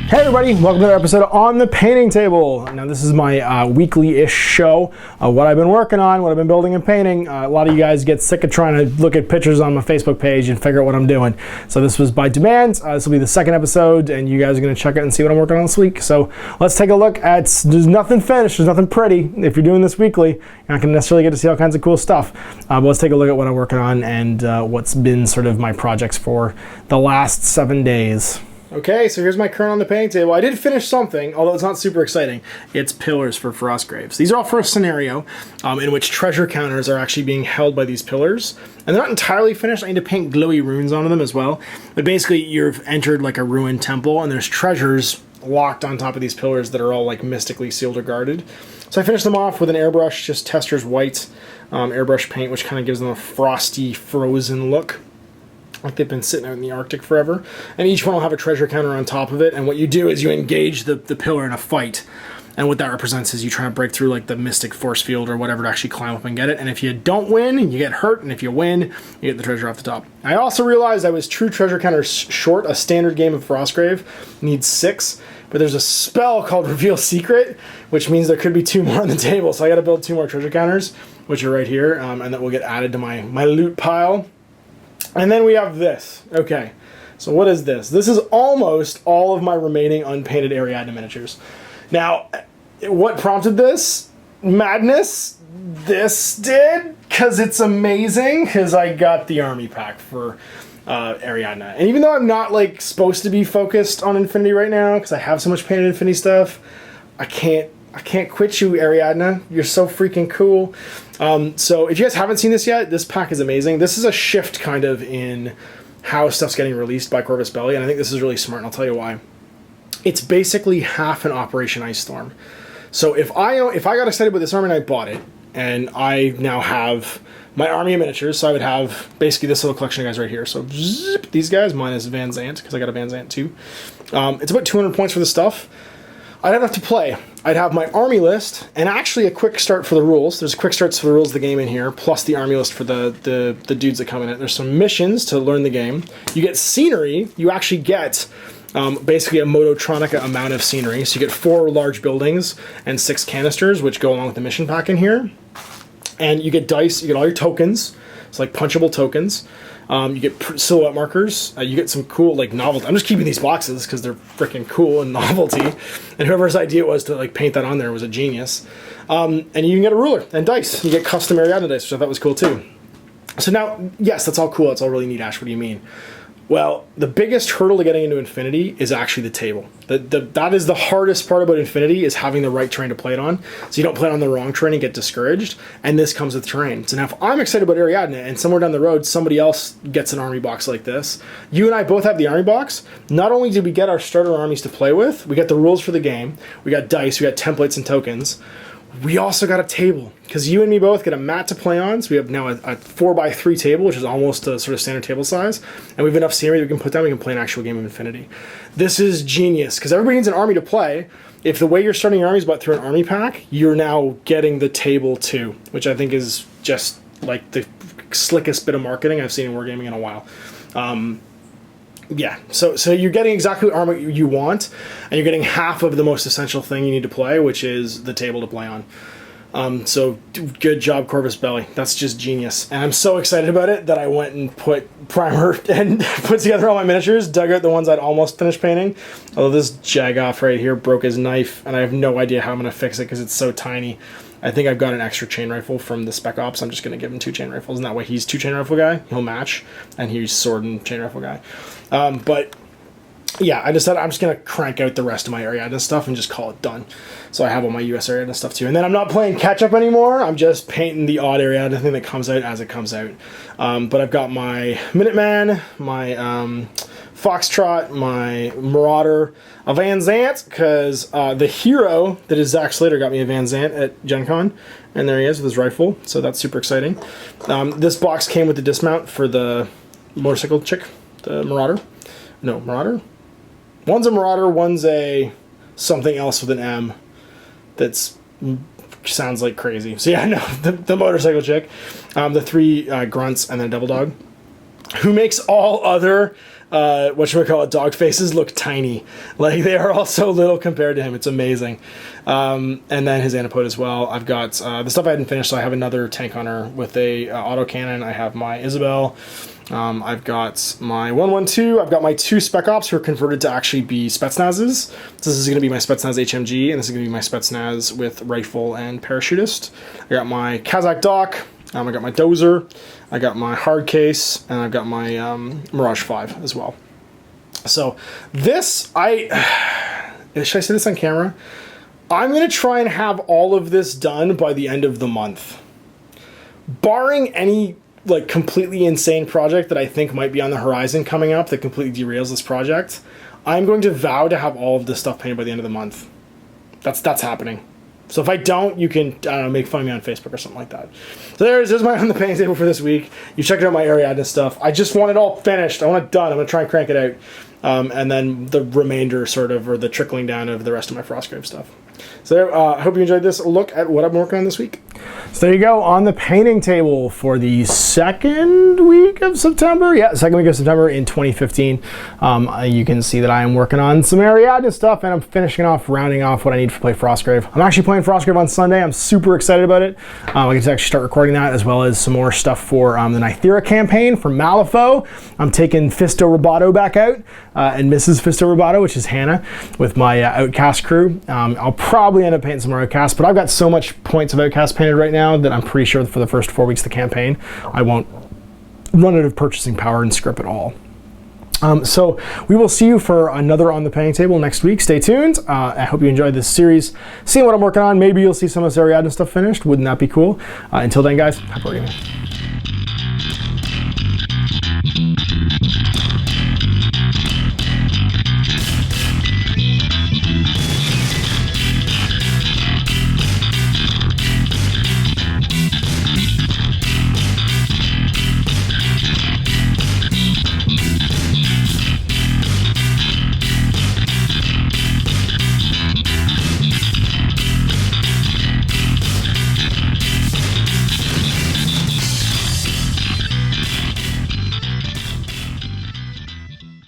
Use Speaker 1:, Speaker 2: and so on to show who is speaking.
Speaker 1: Hey everybody, welcome to another episode of On the Painting Table. Now this is my weekly-ish show, what I've been working on, what I've been building and painting. A lot of you guys get sick of trying to look at pictures on my Facebook page and figure out what I'm doing. So this was by demand. This will be the second episode and you guys are going to check it and see what I'm working on this week. So let's take a look at, there's nothing finished, there's nothing pretty. If you're doing this weekly, you're not going to necessarily get to see all kinds of cool stuff. But let's take a look at what I'm working on and what's been sort of my projects for the last 7 days. Okay, so here's my current on the painting table. I did finish something, although it's not super exciting. It's pillars for Frostgraves. These are all for a scenario in which treasure counters are actually being held by these pillars. And they're not entirely finished. I need to paint glowy runes onto them as well. But basically, you've entered like a ruined temple, and there's treasures locked on top of these pillars that are all like mystically sealed or guarded. So I finished them off with an airbrush, just Tester's white airbrush paint, which kind of gives them a frosty, frozen look. Like they've been sitting out in the Arctic forever. And each one will have a treasure counter on top of it. And what you do is you engage the pillar in a fight. And what that represents is you try to break through like the mystic force field or whatever to actually climb up and get it. And if you don't win, you get hurt. And if you win, you get the treasure off the top. I also realized I was true treasure counter short. A standard game of Frostgrave needs 6. But there's a spell called Reveal Secret, which means there could be 2 more on the table. So I got to build 2 more treasure counters, which are right here. And that will get added to my loot pile. And then we have this. Okay, so what is this? This is almost all of my remaining unpainted Ariadna miniatures. Now, what prompted this? Madness. This did, because it's amazing, because I got the army pack for Ariadna. And even though I'm not like supposed to be focused on Infinity right now, because I have so much painted Infinity stuff, I can't quit you, Ariadna. You're so freaking cool. So if you guys haven't seen this yet, this pack is amazing. This is a shift kind of in how stuff's getting released by Corvus Belli, and I think this is really smart, and I'll tell you why. It's basically half an Operation Ice Storm. So if I got excited with this army and I bought it, and I now have my army of miniatures, so I would have basically this little collection of guys right here. So zip, these guys, minus Van Zant, because I got a Van Zant too. It's about 200 points for the stuff. I'd have enough to play. I'd have my army list, and actually a quick start for the rules. There's quick starts for the rules of the game in here, plus the army list for the dudes that come in it. There's some missions to learn the game. You get scenery. You actually get basically a Mototronica amount of scenery. So you get 4 large buildings and 6 canisters, which go along with the mission pack in here. And you get dice. You get all your tokens. It's like punchable tokens. You get silhouette markers. You get some cool like novelty. I'm just keeping these boxes because they're freaking cool and novelty. And whoever's idea it was to like paint that on there was a genius. And you can get a ruler and dice. You get custom Ariadna dice, which I thought was cool too. So now, yes, that's all cool. That's all really neat, Ash. What do you mean? Well, the biggest hurdle to getting into Infinity is actually the table. That is the hardest part about Infinity, is having the right terrain to play it on. So you don't play it on the wrong terrain and get discouraged, and this comes with terrain. So now if I'm excited about Ariadna and somewhere down the road somebody else gets an army box like this, you and I both have the army box, not only did we get our starter armies to play with, we got the rules for the game, we got dice, we got templates and tokens, we also got a table, because you and me both get a mat to play on. So we have now a 4x3 table, which is almost a sort of standard table size. And we have enough scenery we can put down, we can play an actual game of Infinity. This is genius, because everybody needs an army to play. If the way you're starting your army is through an army pack, you're now getting the table too, which I think is just like the slickest bit of marketing I've seen in Wargaming in a while. Yeah, so you're getting exactly what armor you want, and you're getting half of the most essential thing you need to play, which is the table to play on. So good job, Corvus Belli. That's just genius. And I'm so excited about it that I went and put primer and put together all my miniatures, dug out the ones I'd almost finished painting. Although this Jagoff right here broke his knife, and I have no idea how I'm going to fix it because it's so tiny. I think I've got an extra chain rifle from the Spec Ops. I'm just going to give him 2 chain rifles, and that way he's 2 chain rifle guy. He'll match, and he's sword and chain rifle guy. But yeah, I decided I'm just going to crank out the rest of my Ariadna stuff and just call it done. So I have all my USAriadna stuff too. And then I'm not playing catch-up anymore. I'm just painting the odd Ariadna thing that comes out as it comes out. But I've got my Minuteman, my Foxtrot, my Marauder, a Van Zant, because the hero that is Zach Slater got me a Van Zant at Gen Con, and there he is with his rifle, so that's super exciting. This box came with the dismount for the motorcycle chick, the Marauder. No, Marauder? One's a Marauder, one's a something else with an M that's sounds like crazy. So yeah, no, the motorcycle chick, the 3 grunts, and then a Devil Dog, who makes all other whatchamacallit, dog faces look tiny. Like, they are all so little compared to him. It's amazing. And then his antipode as well. I've got the stuff I hadn't finished, so I have another tank hunter with a autocannon. I have my Isabel. I've got my 112. I've got my 2 Spec Ops who are converted to actually be Spetsnazes. This is going to be my Spetsnaz HMG, and this is going to be my Spetsnaz with rifle and parachutist. I got my Kazakh Doc. I got my Dozer. I got my hard case, and I've got my Mirage 5 as well. So this, should I say this on camera? I'm going to try and have all of this done by the end of the month. Barring any like completely insane project that I think might be on the horizon coming up that completely derails this project, I'm going to vow to have all of this stuff painted by the end of the month. That's happening. So if I don't, you can, I don't know, make fun of me on Facebook or something like that. So there's my on the painting table for this week. You checked out my Ariadna stuff. I just want it all finished. I want it done. I'm going to try and crank it out. And then the remainder sort of, or the trickling down of the rest of my Frostgrave stuff. So I hope you enjoyed this look at what I'm working on this week. So there you go, on the painting table for the second week of September. Yeah, second week of September in 2015. You can see that I am working on some Ariadna stuff, and I'm finishing off, rounding off what I need to play Frostgrave. I'm actually playing Frostgrave on Sunday. I'm super excited about it. I get to actually start recording that, as well as some more stuff for the Nythera campaign for Malifaux. I'm taking Fisto Roboto back out, and Mrs. Fisto Roboto, which is Hannah, with my Outcast crew. I'll probably end up painting some more Outcast, but I've got so much points of Outcast painted right now that I'm pretty sure for the first 4 weeks of the campaign, I won't run out of purchasing power and script at all. So we will see you for another On the Painting Table next week. Stay tuned. I hope you enjoyed this series. Seeing what I'm working on, maybe you'll see some of this Ariadna stuff finished. Wouldn't that be cool? Until then, guys, happy gaming.